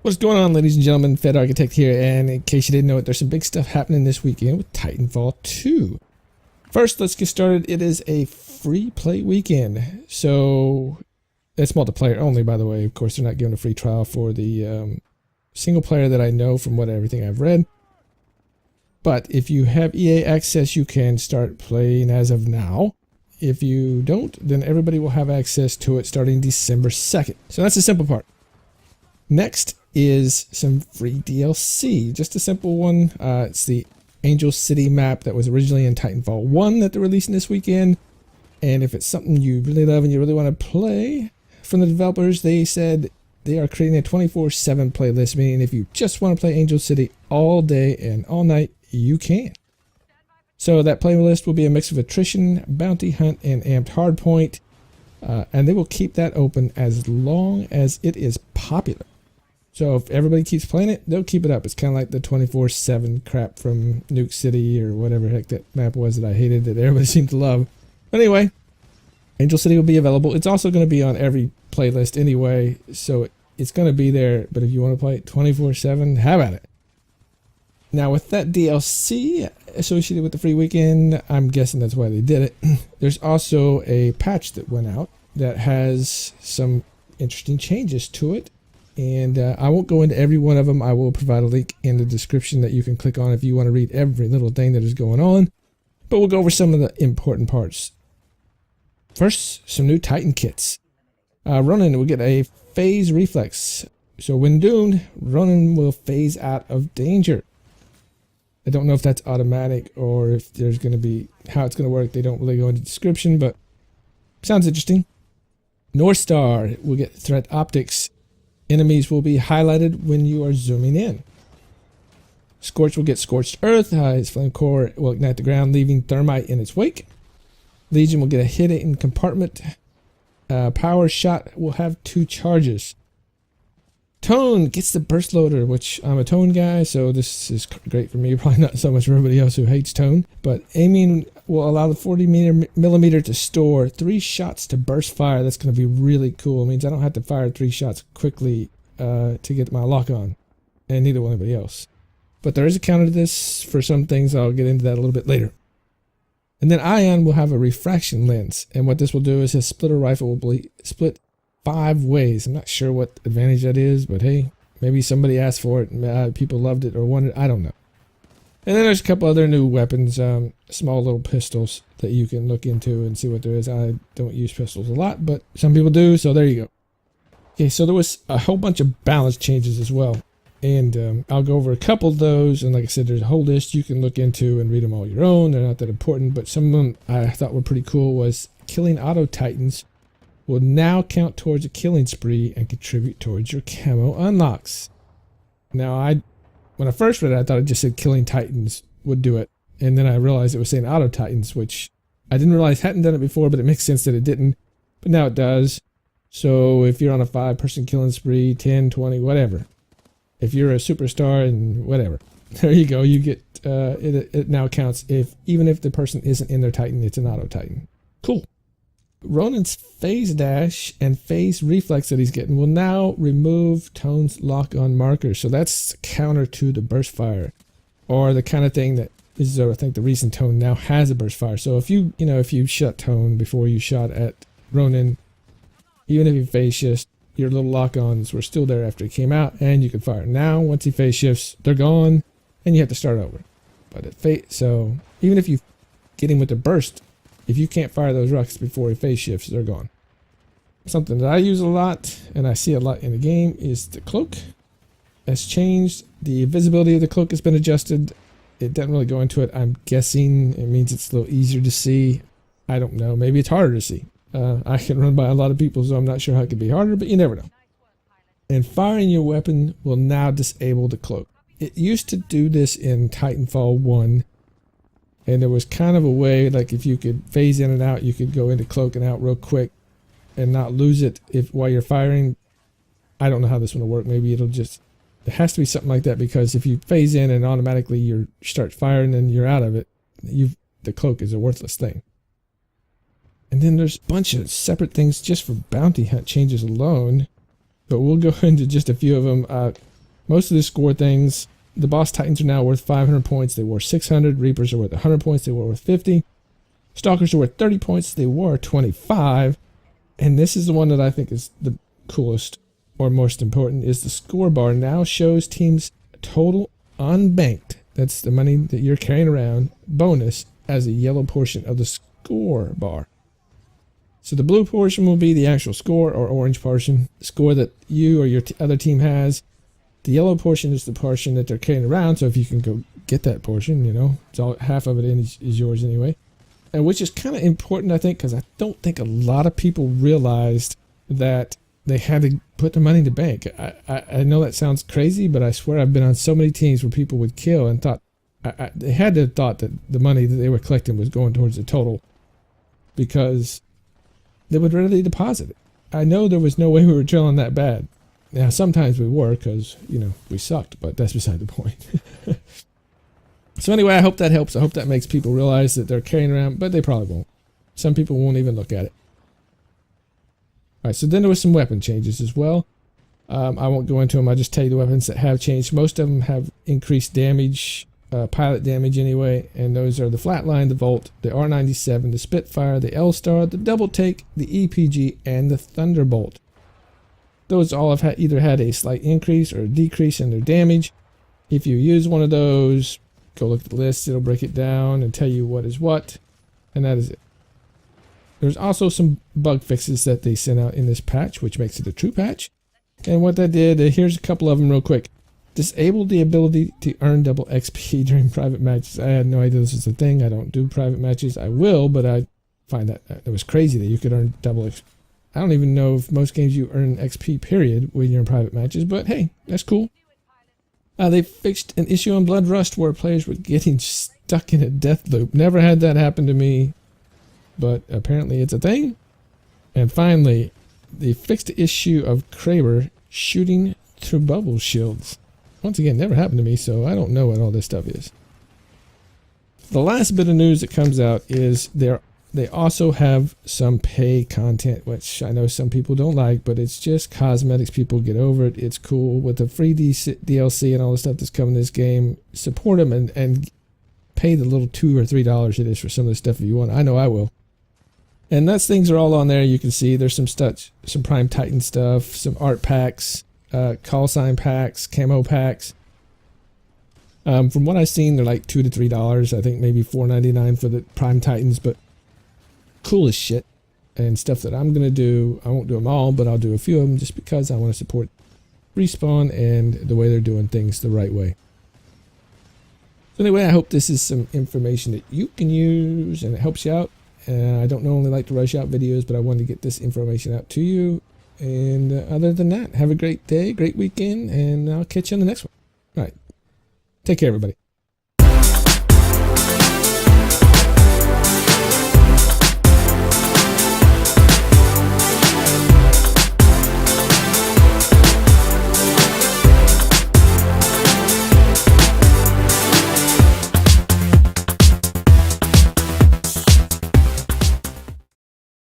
What's going on, ladies and gentlemen? Fed Architect here, and in case you didn't know it, there's some big stuff happening this weekend with Titanfall 2. First, let's get started. It is a free play weekend, so it's multiplayer only, by the way. Of course, they're not giving a free trial for the single player that I know from everything I've read. But if you have EA access, you can start playing as of now. If you don't, then everybody will have access to it starting December 2nd. So that's the simple part. Next is some free DLC, just a simple one. It's the Angel City map that was originally in Titanfall 1 that they're releasing this weekend. And if it's something you really love and you really want to play, from the developers, they said they are creating a 24/7 playlist, meaning if you just want to play Angel City all day and all night, you can. So that playlist will be a mix of attrition, bounty hunt, and amped hardpoint. And they will keep that open as long as it is popular. So if everybody keeps playing it, they'll keep it up. It's kind of like the 24/7 crap from Nuke City or whatever heck that map was that I hated that everybody seemed to love. But anyway, Angel City will be available. It's also going to be on every playlist anyway, so it's going to be there. But if you want to play it 24/7, have at it. Now with that DLC associated with the free weekend, I'm guessing that's why they did it. There's also a patch that went out that has some interesting changes to it. And I won't go into every one of them. I will provide a link in the description that you can click on if you want to read every little thing that is going on. But we'll go over some of the important parts. First, some new Titan kits. Ronin will get a phase reflex. So when doomed, Ronin will phase out of danger. I don't know if that's automatic or if there's going to be how it's going to work. They don't really go into the description, but sounds interesting. North Star will get threat optics. Enemies will be highlighted when you are zooming in. Scorch will get scorched earth. His flame core will ignite the ground, leaving thermite in its wake. Legion will get a hidden compartment. Power shot will have 2 charges. Tone gets the burst loader, which I'm a Tone guy, so this is great for me. Probably not so much for everybody else who hates Tone. But aiming will allow the 40mm to store 3 shots to burst fire. That's going to be really cool. It means I don't have to fire 3 shots quickly to get my lock on, and neither will anybody else. But there is a counter to this for some things. I'll get into that a little bit later. And then Ion will have a refraction lens, and what this will do is his splitter rifle will split 5 ways. I'm not sure what advantage that is, but hey, maybe somebody asked for it. People loved it or wanted it. I don't know. And then there's a couple other new weapons, small little pistols that you can look into and see what there is. I don't use pistols a lot, but some people do, so there you go. Okay, so there was a whole bunch of balance changes as well. And I'll go over a couple of those. And like I said, there's a whole list you can look into and read them all your own. They're not that important, but some of them I thought were pretty cool. Was killing auto titans will now count towards a killing spree and contribute towards your camo unlocks. Now, when I first read it, I thought it just said killing titans would do it. And then I realized it was saying auto titans, which I didn't realize hadn't done it before, but it makes sense that it didn't. But now it does. So if you're on a 5-person killing spree, 10, 20, whatever. If you're a superstar and whatever, there you go. You get, it now counts even if the person isn't in their titan, it's an auto titan. Cool. Ronin's phase dash and phase reflex that he's getting will now remove Tone's lock-on markers. So that's counter to the burst fire, or the kind of thing that is, I think, the reason Tone now has a burst fire. So if you shot Tone before you shot at Ronin, even if he phase shifts, your little lock-ons were still there after he came out, and you could fire. Now, once he phase shifts, they're gone, and you have to start over. But so even if you get him with the burst, if you can't fire those rockets before he phase shifts, they're gone. Something that I use a lot, and I see a lot in the game, is the cloak. Has changed. The visibility of the cloak has been adjusted. It doesn't really go into it. I'm guessing it means it's a little easier to see. I don't know. Maybe it's harder to see. I can run by a lot of people, so I'm not sure how it could be harder, but you never know. And firing your weapon will now disable the cloak. It used to do this in Titanfall 1. And there was kind of a way, like if you could phase in and out, you could go into cloak and out real quick and not lose it while you're firing. I don't know how this one will work. Maybe it has to be something like that, because if you phase in and automatically you start firing and you're out of it, the cloak is a worthless thing. And then there's a bunch of separate things just for bounty hunt changes alone. But we'll go into just a few of them. Most of the score things, the boss titans are now worth 500 points. They were 600. Reapers are worth 100 points. They were worth 50. Stalkers are worth 30 points. They were 25. And this is the one that I think is the coolest or most important, is the score bar now shows teams total unbanked. That's the money that you're carrying around, bonus, as a yellow portion of the score bar. So the blue portion will be the actual score, or orange portion, the score that you or your other team has. The yellow portion is the portion that they're carrying around, so if you can go get that portion, you know, it's all, half of it is yours anyway. And which is kind of important, I think, because I don't think a lot of people realized that they had to put the money in the bank. I know that sounds crazy, but I swear I've been on so many teams where people would kill and thought, they had to have thought that the money that they were collecting was going towards the total, because they would readily deposit it. I know there was no way we were drilling that bad. Now, sometimes we were because, you know, we sucked, but that's beside the point. So anyway, I hope that helps. I hope that makes people realize that they're carrying around, but they probably won't. Some people won't even look at it. All right, so then there was some weapon changes as well. I won't go into them. I'll just tell you the weapons that have changed. Most of them have increased damage, pilot damage anyway, and those are the Flatline, the Volt, the R97, the Spitfire, the L-Star, the Double Take, the EPG, and the Thunderbolt. Those all have either had a slight increase or a decrease in their damage. If you use one of those, go look at the list. It'll break it down and tell you what is what, and that is it. There's also some bug fixes that they sent out in this patch, which makes it a true patch. And what that did, here's a couple of them real quick. Disabled the ability to earn double XP during private matches. I had no idea this was a thing. I don't do private matches. I will, but I find that it was crazy that you could earn double XP. I don't even know if most games you earn XP period when you're in private matches, but hey, that's cool. They fixed an issue on Blood Rust where players were getting stuck in a death loop. Never had that happen to me, but apparently it's a thing. And finally, they fixed the issue of Kraber shooting through bubble shields. Once again, never happened to me, so I don't know what all this stuff is. The last bit of news that comes out is they also have some pay content, which I know some people don't like, but it's just cosmetics. People get over it. It's cool. With the free DLC and all the stuff that's coming in this game, support them and pay the little $2 or $3 it is for some of the stuff if you want. I know I will. And those things are all on there. You can see there's some stuff, some Prime Titan stuff, some art packs, call sign packs, camo packs. From what I've seen, they're like $2 to $3. I think maybe $4.99 for the Prime Titans, but cool as shit. And stuff that I'm gonna do, I won't do them all, but I'll do a few of them just because I want to support Respawn and the way they're doing things the right way. So anyway, I hope this is some information that you can use and it helps you out. I don't normally like to rush out videos, but I wanted to get this information out to you. And other than that, have a great day, great weekend, and I'll catch you on the next one. All right. Take care, everybody.